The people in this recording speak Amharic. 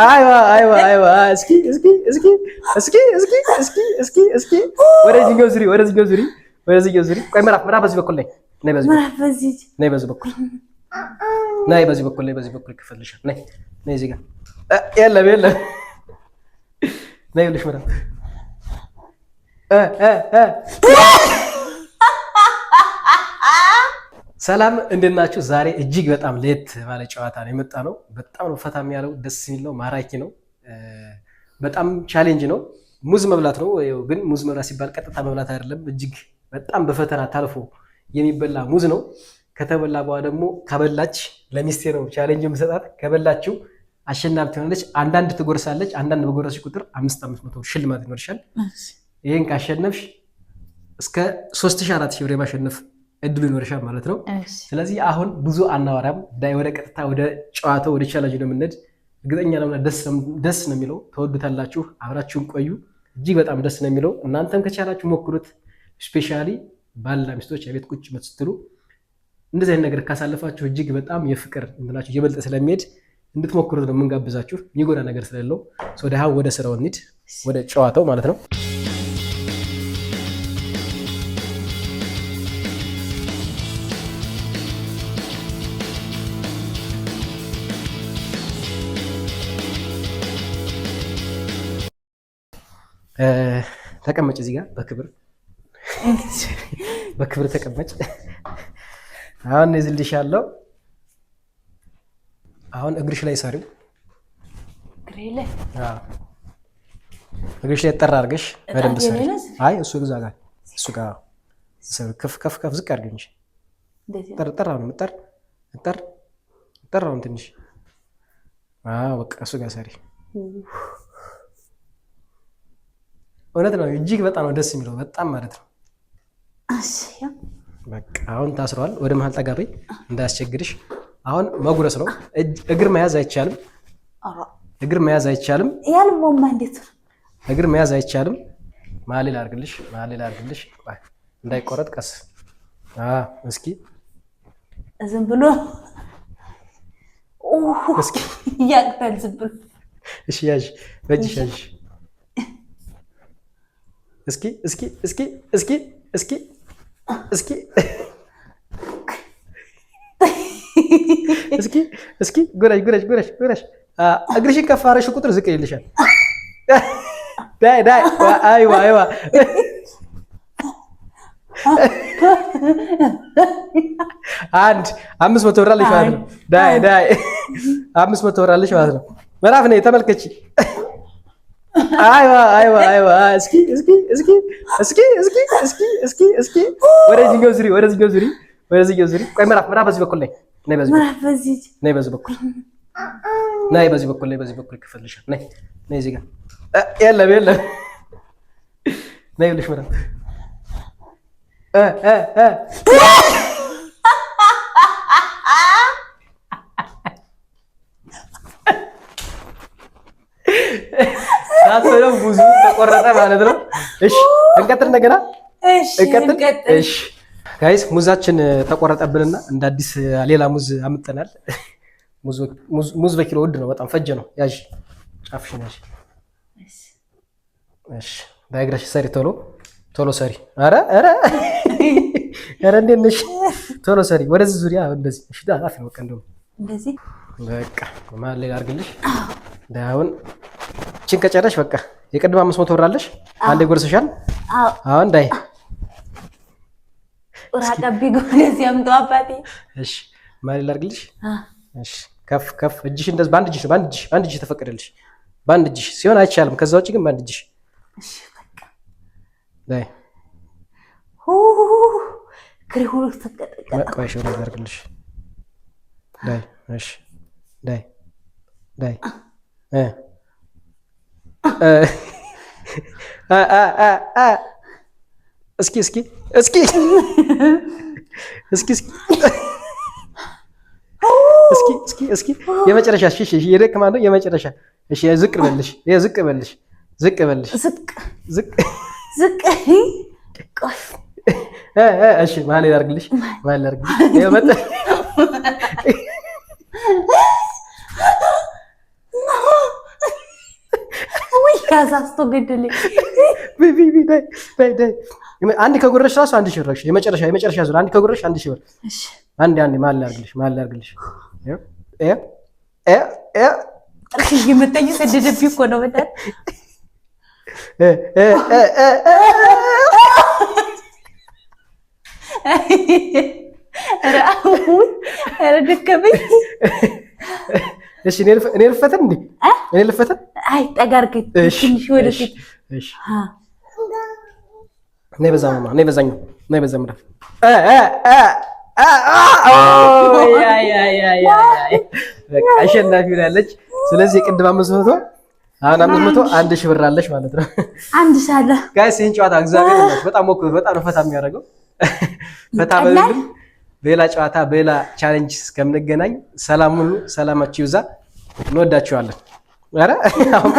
አይዋ እስኪ ወደዚህኛው ዙሪ ቆይ ምዕራፍ በዚህ በኩል ነይ በዚህ በኩል ክፈልሻል ነይ እዚህ ጋር የለም ነይ ልሽ ምዕራፍ ሰላም እንዴት ናችሁ? ዛሬ እጅግ በጣም ለየት ባለ ጨዋታ ነው የመጣ ነው። በጣም ነው ፈታ የሚያለው፣ ደስ የሚል ነው፣ ማራኪ ነው፣ በጣም ቻሌንጅ ነው። ሙዝ መብላት ነው። ግን ሙዝ መብላት ሲባል ቀጥታ መብላት አይደለም። እጅግ በጣም በፈተና ታልፎ የሚበላ ሙዝ ነው። ከተበላ በኋላ ደግሞ ከበላች ለሚስቴ ነው ቻሌንጅ የምሰጣት። ከበላችሁ አሸናፊ ትሆናለች። አንዳንድ ትጎርሳለች። አንዳንድ በጎረስሽ ቁጥር 500 ሽልማት ይኖርሻል። ይሄን ካሸነፍሽ እስከ 3000-4000 ብር የማሸነፍ እድሉ ይኖርሻል ማለት ነው። ስለዚህ አሁን ብዙ አናወራም፣ ወደ ቀጥታ ወደ ጨዋታው ወደ ቻሌንጅ ነው የምንሄድ። እርግጠኛ ነኝ ደስ ነው የሚለው፣ ተወዱታላችሁ። አብራችሁን ቆዩ። እጅግ በጣም ደስ ነው የሚለው። እናንተም ከቻላችሁ ሞክሩት። ስፔሻሊ ባልና ሚስቶች የቤት ቁጭ ስትሉ እንደዚህ አይነት ነገር ካሳለፋችሁ እጅግ በጣም የፍቅር እንትናችሁ እየበለጠ ስለሚሄድ እንድትሞክሩት ነው የምንጋብዛችሁ። የሚጎዳ ነገር ስለሌለው ወደ ስራው እንሂድ፣ ወደ ጨዋታው ማለት ነው። ተቀመጭ እዚህ ጋር በክብር ተቀመጭ። አሁን እዝልሻለሁ። አሁን እግርሽ ላይ ሰሪው እግርሽ ላይ ጠራ አድርገሽ በደንብ ሰሪ። አይ እሱ ጋር ከፍ ዝቅ አድርጊ እንጂ ጠራ ነው ጠራውን ትንሽ በቃ እሱ ጋር ሰሪ። እውነት ነው። እጅግ በጣም ነው ደስ የሚለው፣ በጣም ማለት ነው። በቃ አሁን ታስሯል። ወደ መሀል ጠጋ በይ እንዳያስቸግርሽ። አሁን መጉረስ ነው። እግር መያዝ አይቻልም። እግር መያዝ አይቻልም። መሀል ላይ አድርግልሽ እንዳይቆረጥ ቀስ። እስኪ ዝም ብሎ እስኪ ያቅታል። ዝም ብሎ እሺ፣ ያዥ በእጅሽ ያዥ። እስኪ ጉረሽ። እግርሽን ከፍ አደረግሽ ቁጥር ዝቅ ይልሻል። ዳይ አይዋ 500 ብር አለሽ ማለት ነው። ዳይ 500 ብር አለሽ ማለት ነው። ምዕራፍ ነይ ተመልከቺ። አይዋ እስኪ ወደዚህኛው ዙሪ። ቆይ ምዕራፍ በዚህ በኩል ነይ በዚህ በኩል ክፈልሻል። ነይ እዚህ ጋር የለም ነይ ልሽ ምዕራፍ ሳትበለው ብዙ ተቆረጠ ማለት ነው። እሺ እንቀጥል እንደገና። እሺ ጋይስ ሙዛችን ተቆረጠብንና እንደ አዲስ ሌላ ሙዝ አምጥተናል። ሙዝ በኪሎ ውድ ነው፣ በጣም ፈጀ ነው። ያዥ ጫፍሽን ያዥ። እሺ በእግርሽ ሰሪ፣ ቶሎ ሰሪ። ኧረ እንዴት ነሽ? ቶሎ ሰሪ ወደዚህ ዙሪያ እንደዚህ። እሺ ዳፍ ነው። በቃ እንደውም እንደዚህ በቃ ማለ ላይ አድርግልሽ። አሁን እቺን ከጨረሽ በቃ የቅድም 500 ብር አለሽ። አንዴ ጎርሰሻል። አሁን ዳይ ወራቀቢ ጎለዚ ያምጡ አባቴ። እሺ ማለ ላይ አድርግልሽ። እሺ ከፍ እጅሽ እንደዚህ በአንድ እጅሽ ተፈቀደልሽ። በአንድ እጅሽ ሲሆን አይቻልም። ከዛ ውጪ ግን በአንድ እጅሽ። እሺ በቃ ዳይ ክሪሁሉ ተቀጠቀጠ። ቆይሽ ወደ አድርግልሽ። ዳይ እሺ ዳይ እስኪ የመጨረሻ እሺ የደከማነው የመጨረሻ እሺ ዝቅ በልሽ እሺ ማለ ያርግልሽ የመጣ ከዛስቶ ገደለኝ። አንድ ከጎረሽ ራሱ 1 ሺህ ብር የመጨረሻ ዙር አንድ ከጎረሽ 1 ሺህ ብር። እሺ አንድ ማል ላድርግልሽ እየመጣኝ ሰደደብኝ እኮ ነው በጣም ኧረ ደከመኝ። እሺ እኔ ልፈተን እንዴ? እኔ ልፈተን? አይ ጠጋ አድርገኝ ትንሽ ወደፊት። እሺ ነይ በዛኛው ምዕራፍ በቃ አሸናፊ ሆናለች። ስለዚህ የቅድም 500 አሁን 500 1 ሺህ ብር አለሽ ማለት ነው። አንድ ሳለ ጋይስ ይሄን ጨዋታ እግዚአብሔር ይመስገን በጣም ሞክሩት። በጣም ነው ፈታ የሚያደርገው። ፈታ በሉልን። በሌላ ጨዋታ በሌላ ቻሌንጅ እስከምንገናኝ ሰላም ሁሉ ሰላማችሁ ይብዛ። እንወዳችኋለን። ኧረ አሁን